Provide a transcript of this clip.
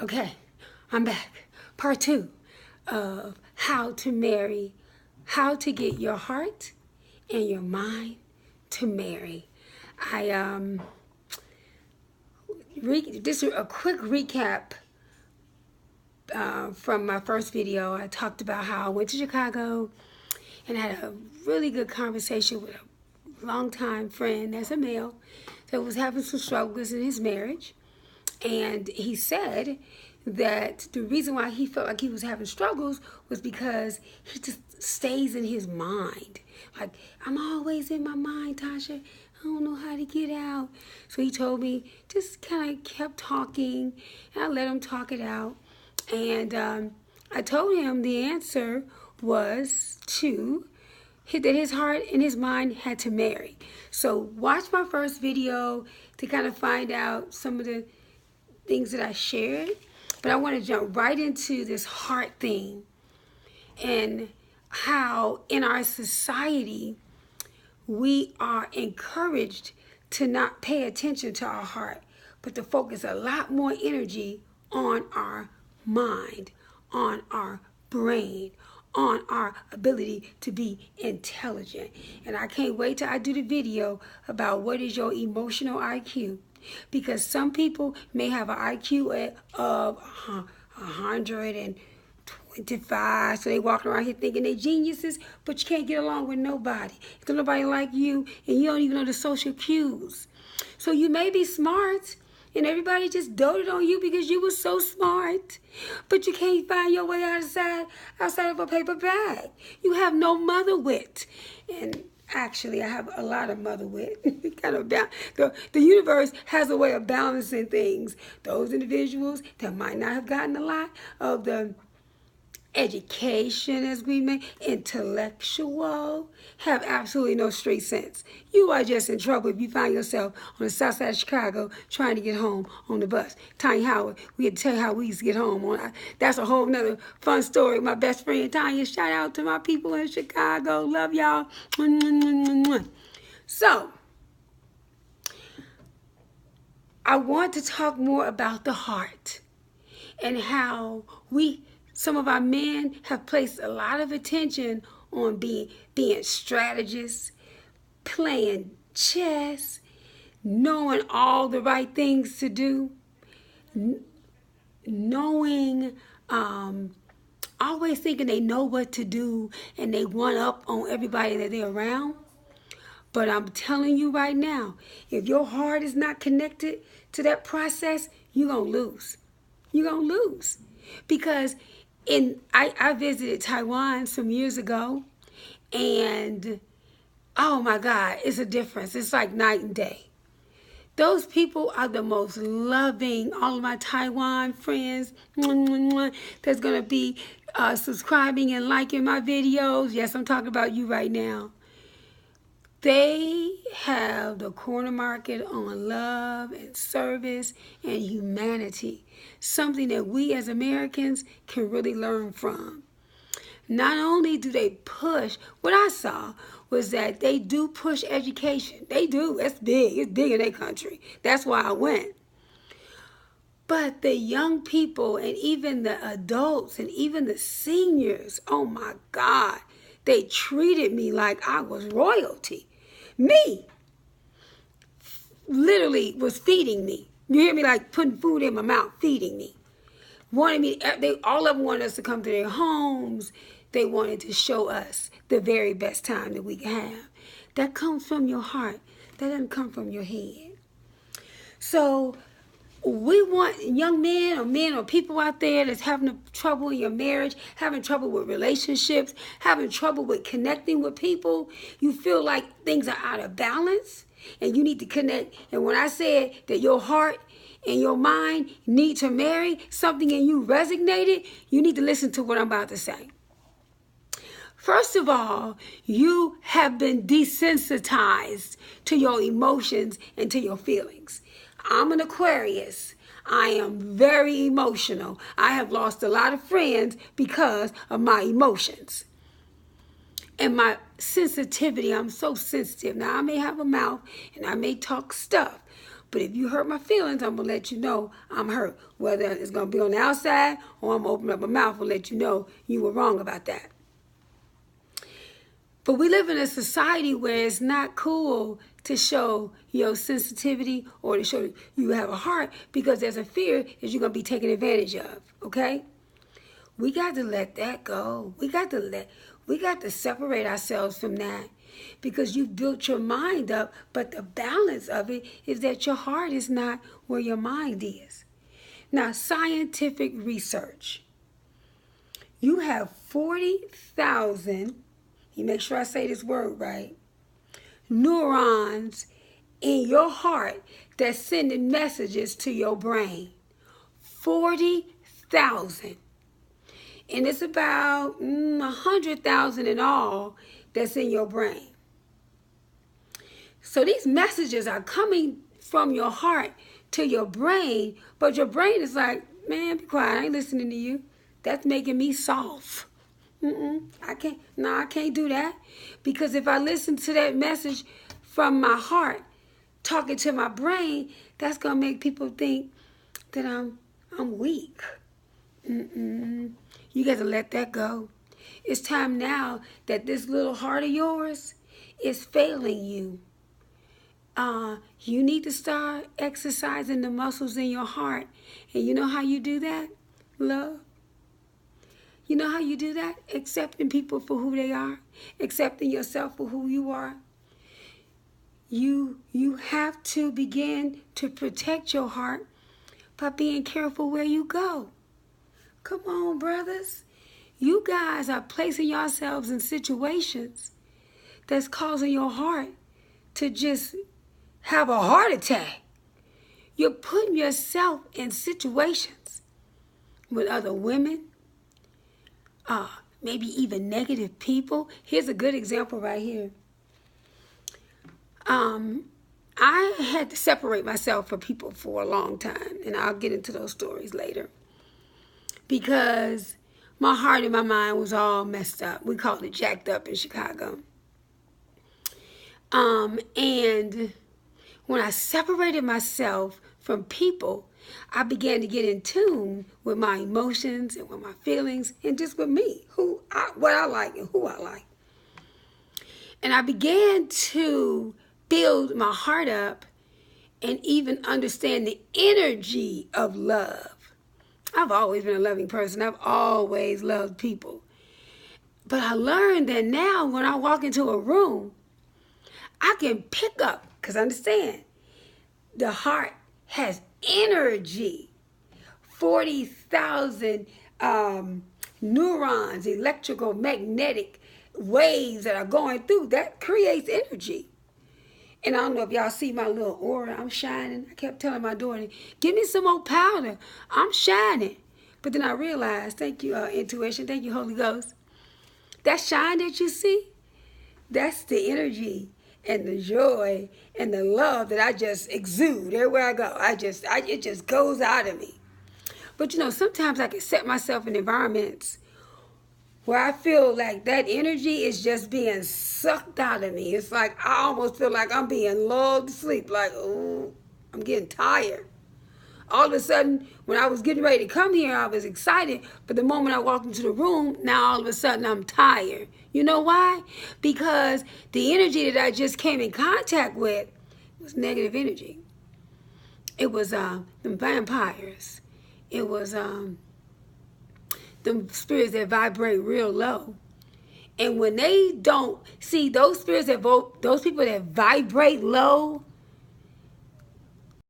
Okay, I'm back. Part 2 of how to marry, how to get your heart and your mind to marry. Just a quick recap from my first video. I talked about how I went to Chicago and had a really good conversation with a longtime friend that's a male that was having some struggles in his marriage. And he said that the reason why he felt like he was having struggles was because he just stays in his mind. Like, I'm always in my mind, Tasha. I don't know how to get out. So he told me, just kind of kept talking, and I let him talk it out. And I told him the answer was that his heart and his mind had to marry. So watch my first video to kind of find out some of the things that I shared. But I want to jump right into this heart thing and how in our society we are encouraged to not pay attention to our heart, but to focus a lot more energy on our mind, on our brain, on our ability to be intelligent. And I can't wait till I do the video about what is your emotional IQ. Because some people may have an IQ of 125, so they walking around here thinking they geniuses, but you can't get along with nobody. If there's nobody like you, and you don't even know the social cues. So you may be smart, and everybody just doted on you because you were so smart, but you can't find your way outside of a paper bag. You have no mother wit. And actually, I have a lot of mother wit. The universe has a way of balancing things. Those individuals that might not have gotten a lot of the education, as we may, intellectual, have absolutely no street sense. You are just in trouble if you find yourself on the south side of Chicago trying to get home on the bus. Tanya Howard, we had to tell you how we used to get home. That's a whole nother fun story. My best friend Tanya, shout out to my people in Chicago. Love y'all. So, I want to talk more about the heart and how some of our men have placed a lot of attention on being strategists, playing chess, knowing all the right things to do, knowing, always thinking they know what to do and they one up on everybody that they're around. But I'm telling you right now, if your heart is not connected to that process, you're going to lose. You're going to lose. Because I visited Taiwan some years ago, and oh my God, it's a difference. It's like night and day. Those people are the most loving. All of my Taiwan friends that's going to be subscribing and liking my videos. Yes, I'm talking about you right now. They have the corner market on love and service and humanity, something that we as Americans can really learn from. Not only do they push, what I saw was that they do push education. They do. It's big. It's big in their country. That's why I went. But the young people and even the adults and even the seniors, oh my God, they treated me like I was royalty. Me literally was feeding me. You hear me? Like putting food in my mouth, feeding me. All of them wanted us to come to their homes. They wanted to show us the very best time that we can have. That comes from your heart. That doesn't come from your head. So we want young men or people out there that's having trouble in your marriage, having trouble with relationships, having trouble with connecting with people. You feel like things are out of balance and you need to connect. And when I said that your heart and your mind need to marry, something in you resonated, you need to listen to what I'm about to say. First of all, you have been desensitized to your emotions and to your feelings. I'm an Aquarius. I am very emotional. I have lost a lot of friends because of my emotions. And my sensitivity, I'm so sensitive. Now, I may have a mouth and I may talk stuff, But if you hurt my feelings, I'm going to let you know I'm hurt. Whether it's going to be on the outside or I'm going to open up my mouth and let you know you were wrong about that. But we live in a society where it's not cool to show your sensitivity or to show you have a heart, because there's a fear that you're going to be taken advantage of, okay? We got to let that go. We got to separate ourselves from that, because you built your mind up, but the balance of it is that your heart is not where your mind is. Now, scientific research. You have 40,000, you make sure I say this word right, neurons in your heart that's sending messages to your brain. 40,000. And it's about 100,000 in all that's in your brain. So these messages are coming from your heart to your brain, but your brain is like, man, be quiet, I ain't listening to you. That's making me soft. I can't do that. Because if I listen to that message from my heart talking to my brain, that's going to make people think that I'm weak. You got to let that go. It's time now that this little heart of yours is failing you. You need to start exercising the muscles in your heart. And you know how you do that? Love. You know how you do that? Accepting people for who they are. Accepting yourself for who you are. You have to begin to protect your heart by being careful where you go. Come on, brothers. You guys are placing yourselves in situations that's causing your heart to just have a heart attack. You're putting yourself in situations with other women, maybe even negative people. Here's a good example right here. I had to separate myself from people for a long time, and I'll get into those stories later, because my heart and my mind was all messed up. We called it jacked up in Chicago. And when I separated myself from people, I began to get in tune with my emotions and with my feelings and just with me, what I like and who I like. And I began to build my heart up and even understand the energy of love. I've always been a loving person. I've always loved people. But I learned that now when I walk into a room, I can pick up, because understand, the heart has energy. 40,000 neurons, electrical magnetic waves that are going through, that creates energy. And I don't know if y'all see my little aura. I'm shining. I kept telling my daughter, give me some more powder. I'm shining. But then I realized, thank you, intuition. Thank you, Holy Ghost. That shine that you see, that's the energy and the joy and the love that I just exude everywhere I go. It just goes out of me. But sometimes I can set myself in environments where I feel like that energy is just being sucked out of me. It's like I almost feel like I'm being lulled to sleep. Like, oh, I'm getting tired. All of a sudden, when I was getting ready to come here, I was excited. But the moment I walked into the room, now all of a sudden I'm tired. You know why? Because the energy that I just came in contact with was negative energy. It was the vampires. It was the spirits that vibrate real low. And when they don't see those spirits those people that vibrate low,